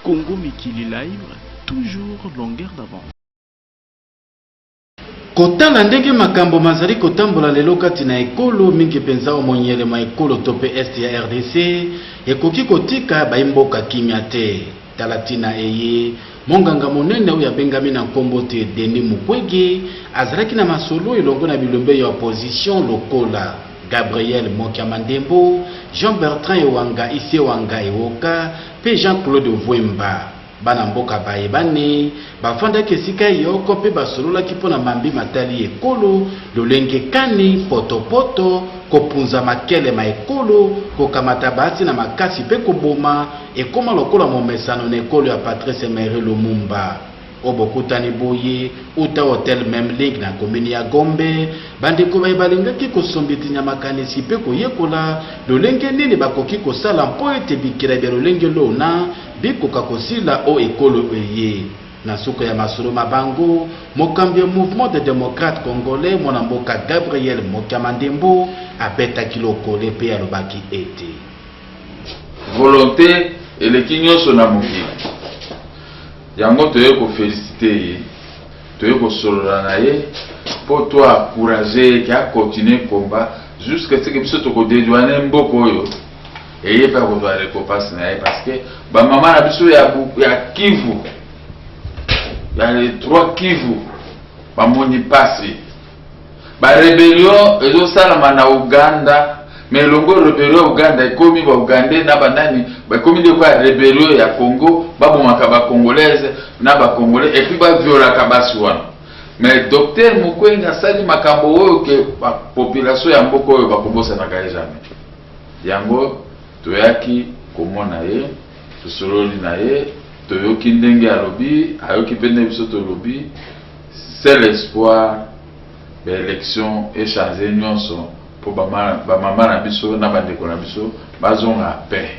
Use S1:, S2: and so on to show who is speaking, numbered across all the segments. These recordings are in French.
S1: Congo Mikili Live, toujours longueur d'avance.
S2: Kotala ndenge makambo mazali kotambola lelo kati na ekolo mingi penza omonyele ma ekolo tope est ya RDC ekoki kotika baimboka kimia te. Talatina eye monganga monene oyo abengami na nkombo te Denis Mukwege azalaki na masolo elongo na bilombe ya opposition lokola Gabriel Mokiamandembo, Jean-Bertrand Ewanga Ise Wanga Ewoka pe Jean-Claude Vwemba. Bana mboka bayebane bafandaki esika yoko pe basololaki mpona mambi matali ekolo lolenge kani potopoto kopunza makele ma ekolo kokamata basi na makasi pe koboma ekoma lokola momesano na ekolo ya Patrice Emery Lumumba. Obokutani boye uta hotel Memling na komini ya Gombe bandeko bayebalingaki kosombiti nyamakanisi pe koyekola lolenge nini bakoki kosala mpo ete bikila bya lolenge lona bikoka kosila o ekolo eye. Na suko ya masolo mabango mokambi ya mouvement de démocrate congolais mwana mboka Gabriel Mokiamandembo abetaki lokole pe alobaki ete
S3: volonté eleki nyonso na mokili yango toye ko féliciter ye toye ko solola na ye po to encourager ki a continuer combat jusqu'à ce que biso to ko dédouaner mboko oyo eye pa ko vale ko passe na ye parce que ba mama na biso ya Kivu ya les 3 Kivu ba moni passe ba rébellion ezo salama na Uganda. Mais longo rébellion Uganda ekomi ba Ugandais na banani ba komi de quoi rébellion ya Congo ba bomaka ba congolaise na ba congolais et puis ba viola kabaswana. Mais docteur Mukwege asali makambo oyo ke ba population ya mboko oyo ba kobosa na kai jamais. Yango toyaki komona ye tosololi na ye toyoki ndenge alobi ayoki pene biso to lobi c'est l'espoir de l'élection échanger nyonso ba mama na biso na bandeko na biso bazonga paix.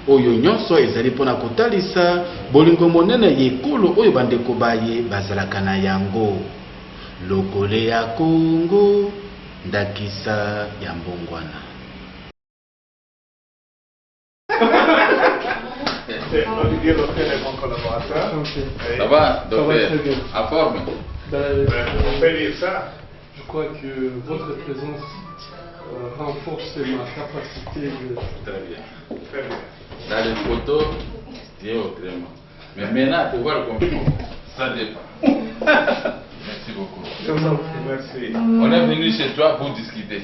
S2: Oyo nyonso ezali pona kotalisa bolingo monene yekolo oyo bandeko baye bazalaka na yango lokole ya Congo ndakisa ya mbongwana.
S3: Ça va, docteur? À forme?
S4: On peut dire ça.
S5: Je crois que votre présence renforce ma capacité de...
S3: Très bien. Très bien. Dans les photos, c'est autrement. Mais maintenant, pour voir comment ça dépend. Merci beaucoup.
S4: Merci.
S3: On est venu chez toi pour discuter.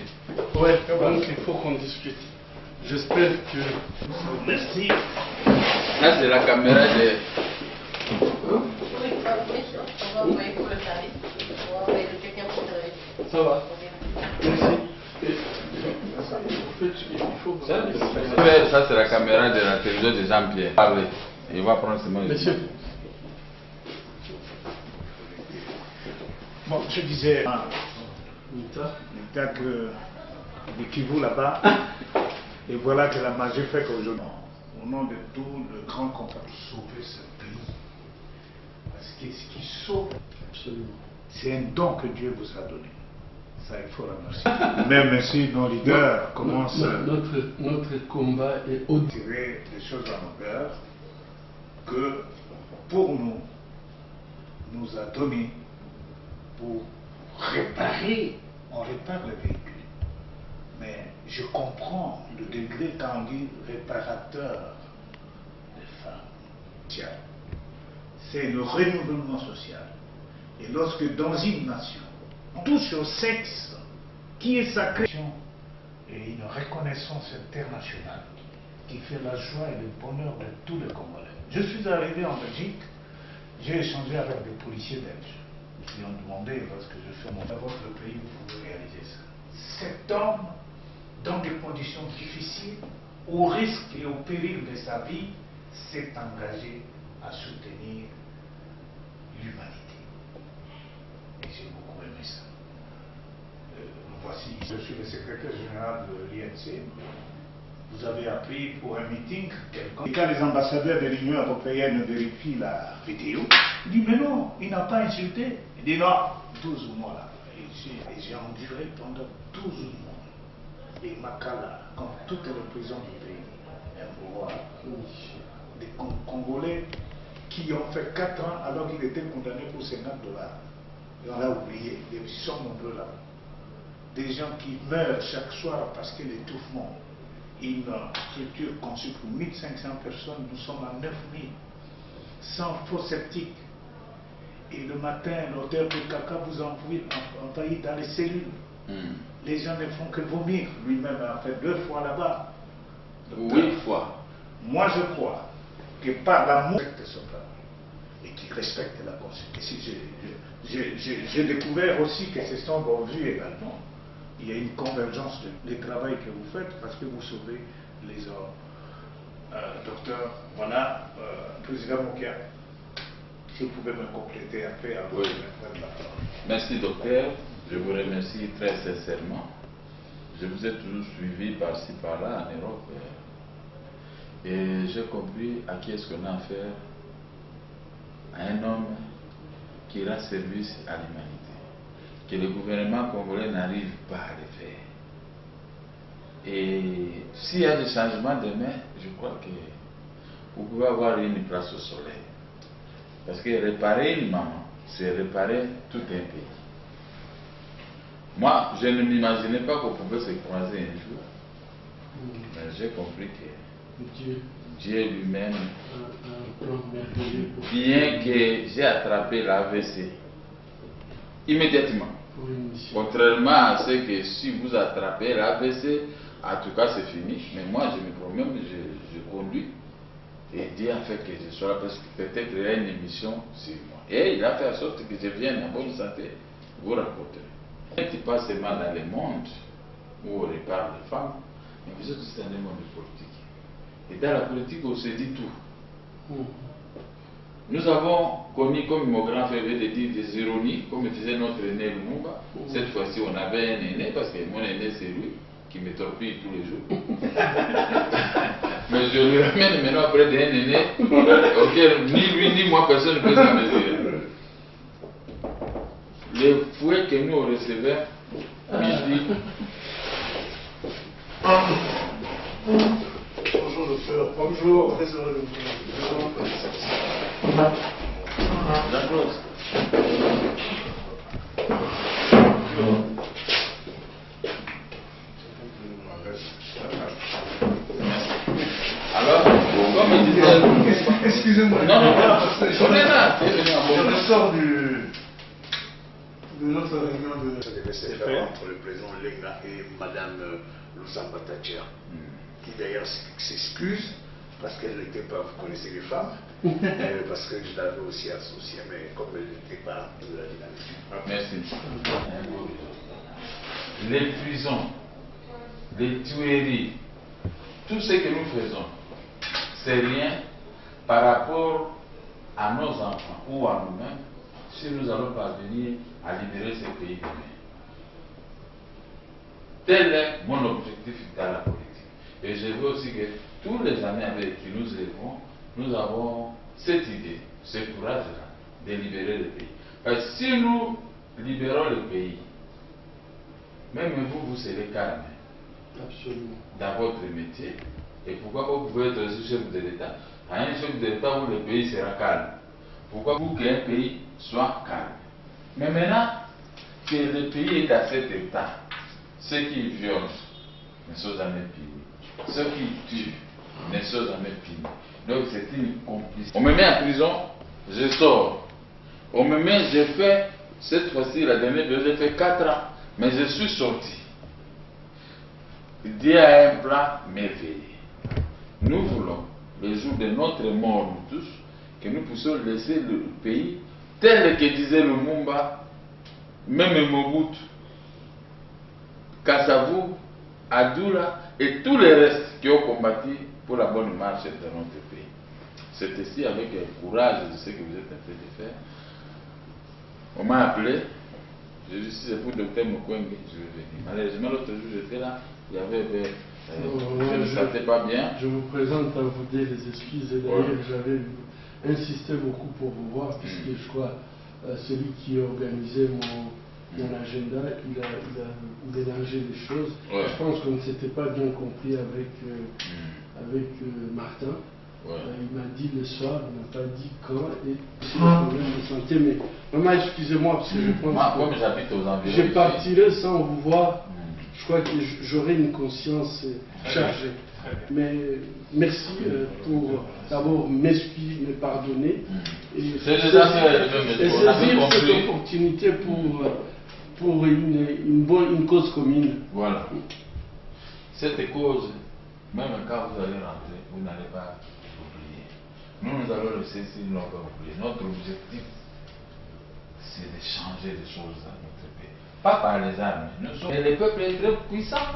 S5: Ouais, donc il faut qu'on discute. J'espère que...
S4: Merci.
S3: Là, c'est la caméra de...
S5: Ça va. Merci.
S3: Ça, c'est la caméra de la télévision de Jean-Pierre. Parlez. Il va prendre ce moment.
S5: Monsieur.
S4: Bon, je disais, Nita que de Kivu là-bas, et voilà que la magie fait qu'aujourd'hui, au nom de tout le grand combat, sauver ce pays. Parce que ce qui sauve, c'est un don que Dieu vous a donné. Ça, il faut remercier. Même si nos leaders commencent
S5: notre combat est au
S4: tirer des choses à nos cœurs, que pour nous, nous a donné pour réparer, on répare les véhicules. Mais je comprends le degré quand on dit réparateur des femmes. C'est le renouvellement social. Et lorsque dans une nation, on touche au sexe, qui est sacré, et une reconnaissance internationale qui fait la joie et le bonheur de tous les Congolais. Je suis arrivé en Belgique, j'ai échangé avec des policiers belges. Ils m'ont demandé, lorsque je fais mon dans votre pays, vous pouvez réaliser ça. Cet homme, dans des conditions difficiles, au risque et au péril de sa vie, s'est engagé à soutenir l'humanité. Et j'ai beaucoup aimé ça. Voici, je suis le secrétaire général de l'INC. Vous avez appris pour un meeting quelconque. Et quand les ambassadeurs de l'Union européenne vérifient la vidéo, ils disent mais non, il n'a pas insulté. Il dit non, 12 mois là. Et j'ai enduré pendant 12 mois. Et Makala, comme toutes les prisons du pays, un pouvoir des Congolais qui ont fait 4 ans alors qu'ils étaient condamnés pour $50. Et on l'a oublié. Ils sont nombreux là. Des gens qui meurent chaque soir parce que l'étouffement, une structure conçue pour 1500 personnes, nous sommes à 9000, sans fosse septique. Et le matin, l'odeur de caca vous envahit dans les cellules. Les gens ne font que vomir. Lui-même a fait 2 fois là-bas.
S3: 8 fois.
S4: Moi, je crois que par l'amour de son travail et qui respecte la Constitution, j'ai découvert aussi que ce sont vos vues également. Il y a une convergence du travail que vous faites parce que vous sauvez les hommes. Docteur, voilà, Président Moukia, si vous pouvez me compléter un peu avant de mettre la parole.
S3: Merci docteur, je vous remercie très sincèrement. Je vous ai toujours suivi par-ci par-là en Europe et j'ai compris à qui est-ce qu'on a affaire, à un homme qui rend service à l'humanité, que le gouvernement congolais n'arrive pas à le faire. Et s'il y a des changements demain, je crois que vous pouvez avoir une place au soleil. Parce que réparer une maman, c'est réparer tout un pays. Moi, je ne m'imaginais pas qu'on pouvait se croiser un jour. Mais j'ai compris que Dieu lui-même, bien que j'ai attrapé l'AVC, immédiatement. Contrairement à ce que si vous attrapez l'AVC, en tout cas c'est fini. Mais moi, je me promets, je conduis. Et Dieu a fait que je sois là parce que peut-être il y a une émission sur moi. Et il a fait en sorte que je vienne en bonne santé vous raconter. Vous n'êtes pas seulement dans le monde où on répare les femmes, mais vous êtes aussi dans le monde politique. Et dans la politique, on se dit tout. Nous avons connu, comme mon grand frère veut dire, des ironies, comme disait notre aîné Lumumba. Cette fois-ci, on avait un aîné, parce que mon aîné, c'est lui qui me torpille tous les jours. Mais je lui ramène maintenant après d'un aîné auquel ni lui ni moi personne ne peut s'en mesurer. Les fouets que nous on recevait midi.
S4: Bonjour docteur, bonjour, très heureux de vous voir.
S3: Jean-Claude. Alors, comme il disait...
S4: Excusez-moi.
S3: Non, on est là.
S4: Je ressors de notre réunion de...
S6: Ça devait se faire entre le président Lenga et Madame Lusamba Tachia, qui d'ailleurs s'excuse parce qu'elle n'était pas, vous connaissez les femmes, parce que je l'avais aussi associée, mais comme elle n'était pas de la dynamique.
S3: Merci. Les prisons, les tueries, tout ce que nous faisons, c'est rien par rapport à nos enfants ou à nous-mêmes si nous allons parvenir à libérer ce pays demain. Tel est mon objectif dans la politique. Et je veux aussi que tous les amis avec qui nous œuvrons, nous avons cette idée, ce courage-là, de libérer le pays. Parce que si nous libérons le pays, même vous, vous serez calme.
S5: Absolument.
S3: Dans votre métier. Et pourquoi vous pouvez être aussi chef de l'État? À un chef de l'État où le pays sera calme. Pourquoi vous qu'un pays soit calme? Mais maintenant que le pays est à cet état, ceux qui violent ne sont jamais punis. Ceux qui tuent ne sont jamais punis. Donc c'est une complice. On me met en prison, je sors. On me met, j'ai fait, cette fois-ci, la dernière fois, j'ai fait 4 ans, mais je suis sorti. Dieu a un plan merveilleux. Nous voulons, le jour de notre mort, nous tous, que nous puissions laisser le pays tel que disait Lumumba, même Mobutu, Kasavu, Adoula et tous les restes qui ont combattu pour la bonne marche de notre pays. C'est ici avec le courage de ce que vous êtes en train de faire. On m'a appelé, je dis si c'est pour le docteur Mukwege, je vais venir. Malheureusement, l'autre jour j'étais là, il y avait je ne sentais pas bien.
S5: Je vous présente à vous des excuses et d'ailleurs j'avais insisté beaucoup pour vous voir puisque je crois celui qui organisait mon agenda, il a mélangé les choses. Je pense qu'on ne s'était pas bien compris avec Martin. Il m'a dit le soir, il m'a pas dit quand, et c'est un problème de santé. Mais maman, excusez-moi, parce que je pense
S3: moi, comme j'habite aux environs,
S5: je partirai sans vous voir. Je crois que j'aurai une conscience chargée. Mais merci pour d'abord m'excuser, me pardonner. Et saisir cette opportunité pour une cause commune.
S3: Voilà. Cette cause, même quand vous allez rentrer, vous n'allez pas oublier. Nous allons laisser si nous n'avons pas oublié. Notre objectif, c'est de changer les choses dans notre pays. Pas par les armes. Mais le peuple est très puissant.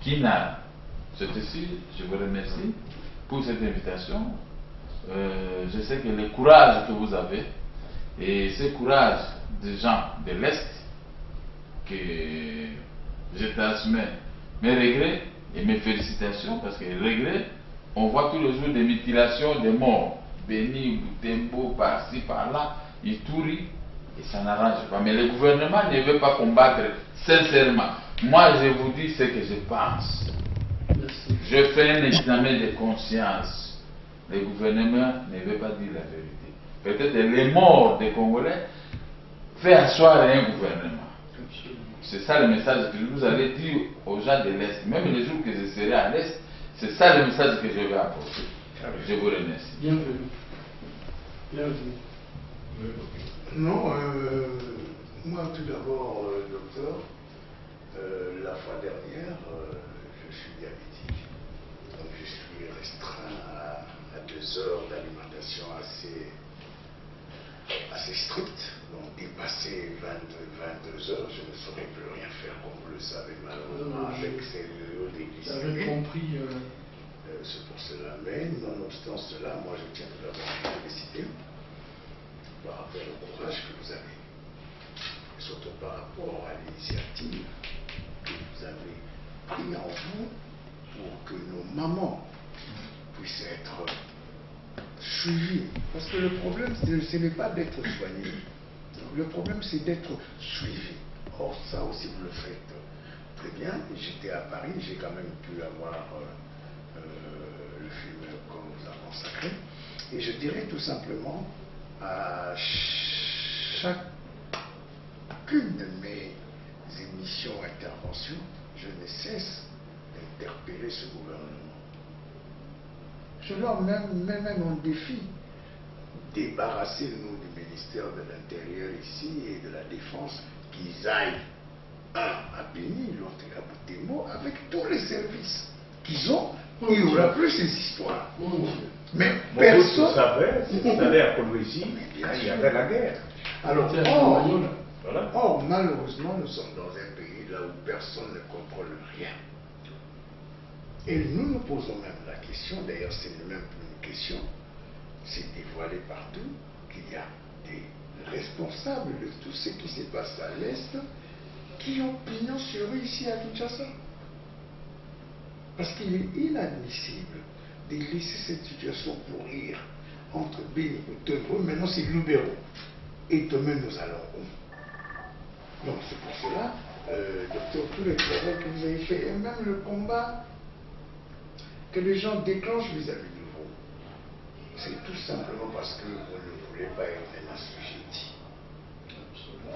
S3: Kina, c'est ici, je vous remercie pour cette invitation. Je sais que le courage que vous avez, et ce courage des gens de l'Est, que je transmets mes regrets et mes félicitations, parce que les regrets, on voit tous les jours des mutilations, des morts. Béni, Boutembo, par-ci, par-là, Ituri, et ça n'arrange pas. Mais le gouvernement ne veut pas combattre sincèrement. Moi, je vous dis ce que je pense. Je fais un examen de conscience. Le gouvernement ne veut pas dire la vérité. Peut-être les morts des Congolais fait asseoir un gouvernement. C'est ça le message que vous allez dire aux gens de l'Est. Même les jours que je serai à l'Est, c'est ça le message que je vais apporter. Je vous remercie.
S5: Bienvenue. Bienvenue.
S6: Non, moi tout d'abord, docteur, la fois dernière, je suis diabétique. Donc je suis restreint à 2 heures d'alimentation assez stricte. Donc dépasser 22 heures, je ne saurais plus rien faire, comme vous le savez malheureusement, avec ces glycémies.
S5: J'avais compris.
S6: C'est pour cela. Mais nonobstant cela, moi je tiens tout d'abord à vous féliciter par rapport au courage que vous avez. Et surtout par rapport à l'initiative que vous avez pris en vous pour que nos mamans puissent être suivies. Parce que le problème, ce n'est pas d'être soigné. Le problème, c'est d'être suivi. Or, ça aussi, vous le faites très bien. J'étais à Paris, j'ai quand même pu avoir le film qu'on nous a consacré. Et je dirais tout simplement à chacune de mes émissions, interventions, je ne cesse d'interpeller ce gouvernement. Je leur mets même en défi. Débarrassez-nous du ministère de l'Intérieur ici et de la Défense, qu'ils aillent, un à Béni, l'autre à Boutembo, avec tous les services qu'ils ont, il n'y aura plus ces histoires. Mais personne ne savait, c'est allé à Kolwezi, il y avait la guerre. Alors, or, malheureusement, nous sommes dans un pays là où personne ne contrôle rien. Et nous nous posons même la question, d'ailleurs c'est même plus une question, c'est dévoilé partout qu'il y a des responsables de tout ce qui se passe à l'Est qui ont pignon sur eux ici à Kinshasa. Parce qu'il est inadmissible de laisser cette situation pourrir entre Béni et Tembo. Maintenant c'est Loubero. Et demain nous allons où? Donc c'est pour cela, docteur, tout le travail que vous avez fait, et même le combat que les gens déclenchent vis-à-vis de vous, c'est tout simplement parce que vous ne voulez pas être un assujetti.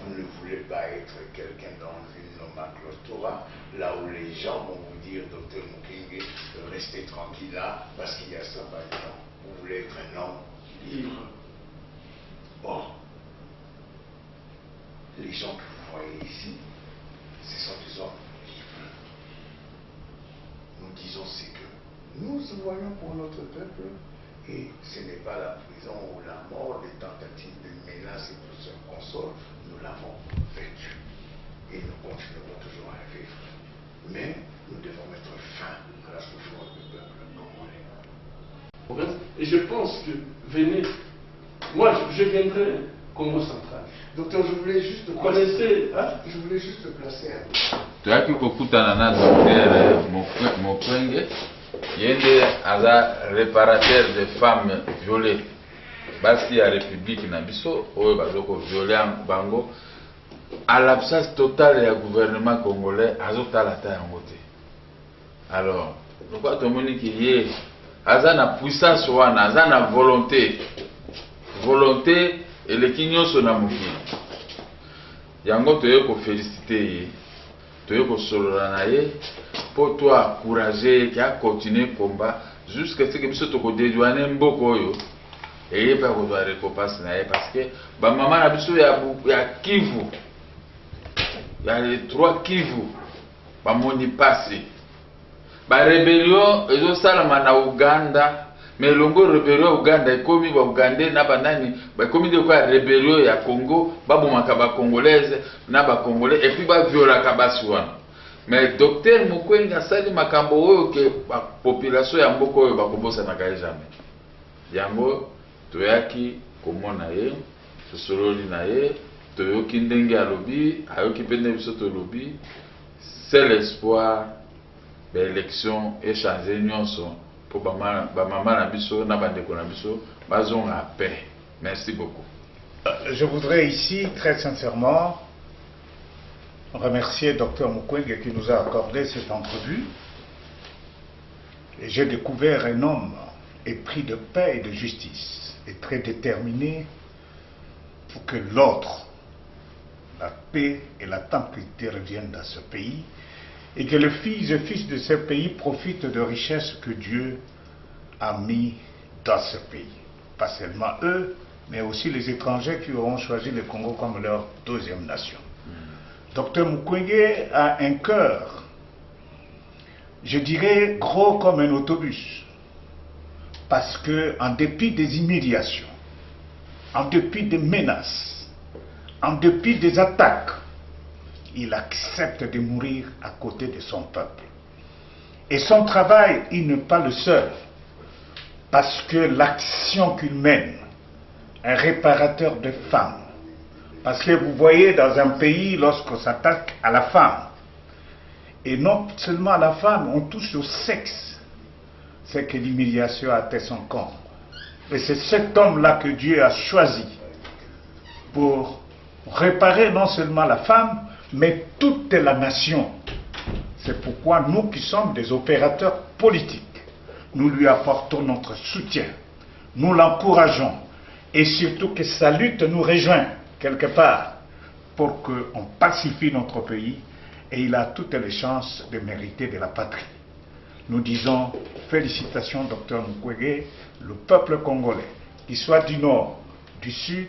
S6: Vous ne voulez pas être quelqu'un dans une nomenclature, là où les gens vont vous dire, docteur Mukwege, restez tranquille là, parce qu'il y a ça par exemple. Vous voulez être un homme libre. Or, les gens que vous voyez ici, ce sont des hommes libres. Nous disons ce que nous voyons pour notre peuple, et ce n'est pas la prison ou la mort, des tentatives de menaces et tout ce qu'on sort, nous l'avons vécu. Et nous continuerons toujours à vivre. Mais nous devons mettre fin à la souffrance du peuple congolais.
S5: Et je pense que, venez, moi je viendrai Congo central.
S6: Docteur, je voulais juste
S5: Vous connaissez, hein?
S6: Je voulais juste placer un peu.
S3: Tu as pu kokutana na docteur Mukwege, yende aza réparateur de femmes violées. Basi ya République na biso oyo bazoko violer bango à l'absence totale ya gouvernement congolais azotala ta yango te. Alors, pourquoi tomoni ki ye aza na puissance wana, aza na volonté. Volonté eleki nyonso na mokili. Yango toye ko féliciter ye. Toye ko solola na ye pour toi encourager ki a continuer combat jusqu'à ce que biso to ko dédouaner mboko oyo et pas ko doit récompense na ye parce que ba mama na biso ya Kivu. Ya les 3 Kivu ba moni passé. Ba rébellion ezo salama na Uganda. Mais longo rébellion Uganda ekomi ba Ugandais na banani ba ekomi de quoi rébellion ya Congo ba bomaka ba congolaise na ba congolais et puis ba viola kabaswana. Mais docteur Mukwege asali makambo oyo ke ba population ya mboko oyo ba kobosa na kai jamais. Yango toyaki komona ye sosololi na ye toyoki ndenge alobi ayoki pende biso to lobi c'est l'espoir de l'élection échanger nyonso. Merci beaucoup.
S4: Je voudrais ici, très sincèrement, remercier Dr Mukwege qui nous a accordé cette entrevue. J'ai découvert un homme épris de paix et de justice et très déterminé pour que l'ordre, la paix et la tranquillité reviennent dans ce pays et que les filles et fils de ce pays profitent de richesses que Dieu a mis dans ce pays. Pas seulement eux, mais aussi les étrangers qui auront choisi le Congo comme leur deuxième nation. Dr Mukwege a un cœur, je dirais, gros comme un autobus. Parce que, en dépit des humiliations, en dépit des menaces, en dépit des attaques, il accepte de mourir à côté de son peuple. Et son travail, il n'est pas le seul. Parce que l'action qu'il mène, un réparateur de femmes, parce que vous voyez dans un pays, lorsqu'on s'attaque à la femme, et non seulement à la femme, on touche au sexe, c'est que l'humiliation a atteint son camp. Et c'est cet homme-là que Dieu a choisi pour réparer non seulement la femme, mais toute la nation. C'est pourquoi nous qui sommes des opérateurs politiques, nous lui apportons notre soutien, nous l'encourageons et surtout que sa lutte nous rejoint quelque part pour qu'on pacifie notre pays et il a toutes les chances de mériter de la patrie. Nous disons félicitations Dr Mukwege, le peuple congolais, qu'il soit du nord, du sud,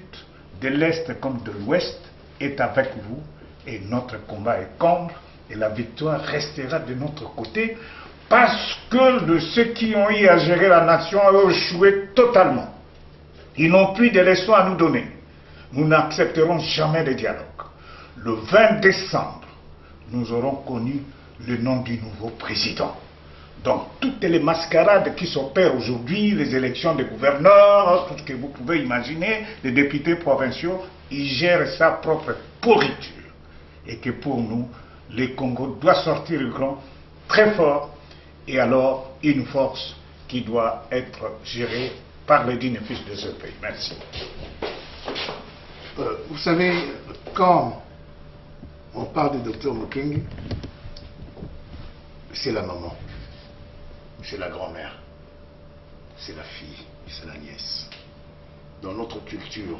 S4: de l'est comme de l'ouest, est avec vous et notre combat est comble et la victoire restera de notre côté parce que ceux qui ont eu à gérer la nation ont échoué totalement. Ils n'ont plus de leçons à nous donner. Nous n'accepterons jamais de dialogue. Le 20 décembre, nous aurons connu le nom du nouveau président. Donc, toutes les mascarades qui s'opèrent aujourd'hui, les élections des gouverneurs, tout ce que vous pouvez imaginer, les députés provinciaux, ils gèrent sa propre pourriture. Et que pour nous, le Congo doit sortir du grand très fort, et alors une force qui doit être gérée par les dignes fils de ce pays. Merci.
S6: Vous savez, quand on parle de Dr Mukwege, c'est la maman, c'est la grand-mère, c'est la fille, c'est la nièce. Dans notre culture,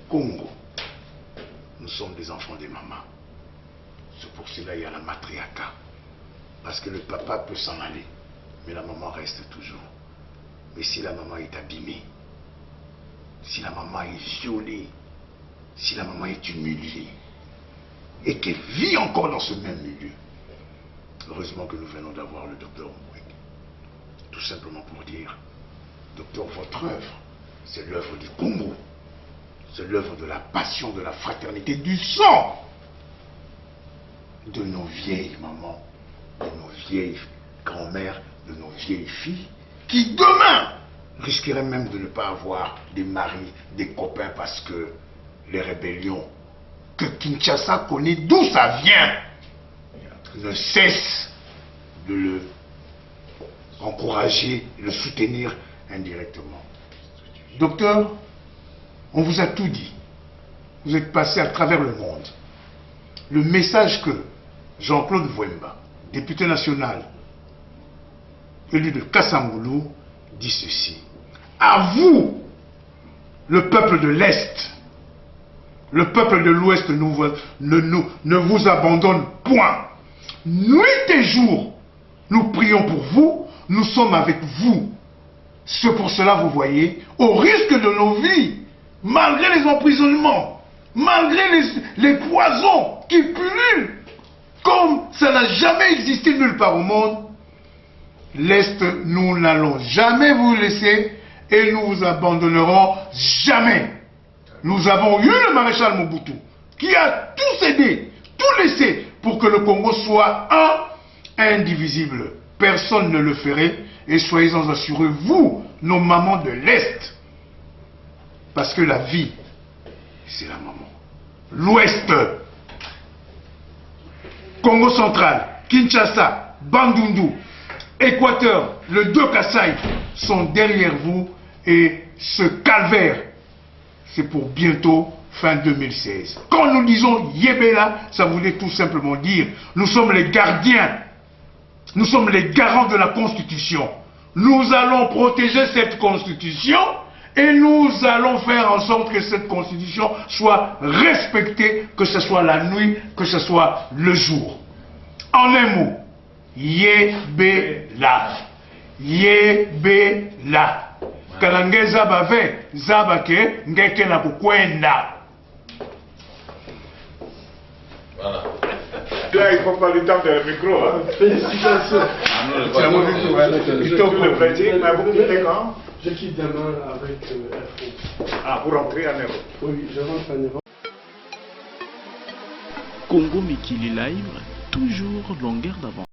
S6: Congo, nous sommes des enfants des mamans. C'est pour cela qu'il y a la matriarcat. Parce que le papa peut s'en aller, mais la maman reste toujours. Mais si la maman est abîmée, si la maman est violée, si la maman est humiliée, et qu'elle vit encore dans ce même milieu, heureusement que nous venons d'avoir le docteur Mukwege. Tout simplement pour dire, docteur, votre œuvre, c'est l'œuvre du Congo. C'est l'œuvre de la passion, de la fraternité, du sang de nos vieilles mamans, de nos vieilles grand-mères, de nos vieilles filles, qui demain risqueraient même de ne pas avoir des maris, des copains, parce que les rébellions que Kinshasa connaît, d'où ça vient, ne cessent de le encourager, le soutenir indirectement. Docteur, on vous a tout dit. Vous êtes passé à travers le monde. Le message que Jean-Claude Vwemba, député national, élu de Kassangoulou, dit ceci. À vous, le peuple de l'Est, le peuple de l'Ouest ne vous abandonne point. Nuit et jour, nous prions pour vous, nous sommes avec vous. C'est pour cela, vous voyez, au risque de nos vies, malgré les emprisonnements, malgré les poisons qui pullulent, comme ça n'a jamais existé nulle part au monde, l'Est, nous n'allons jamais vous laisser et nous vous abandonnerons jamais. Nous avons eu le maréchal Mobutu qui a tout cédé, tout laissé pour que le Congo soit indivisible. Personne ne le ferait et soyez-en assurés, vous, nos mamans de l'Est. Parce que la vie, c'est la maman. L'Ouest, Congo central, Kinshasa, Bandundu, Équateur, le 2 Kasaï sont derrière vous et ce calvaire, c'est pour bientôt fin 2016. Quand nous disons Yébéla, ça voulait tout simplement dire nous sommes les gardiens, nous sommes les garants de la Constitution. Nous allons protéger cette Constitution et nous allons faire en sorte que cette Constitution soit respectée, que ce soit la nuit, que ce soit le jour. En un mot, Yébéla. Yébéla. Kalange zabave, zabake, ngeke na kukwenda.
S3: Voilà.
S4: Là, il ne faut pas le temps de micro. Hein.
S5: Félicitations.
S4: C'est mon plutôt pour le plaisir, mais vous quittez quand?
S5: Je quitte demain avec Air France.
S4: Ah, pour rentrer en Europe.
S5: Oui, je rentre en Europe.
S1: Congo Mikili Live, toujours longueur d'avance.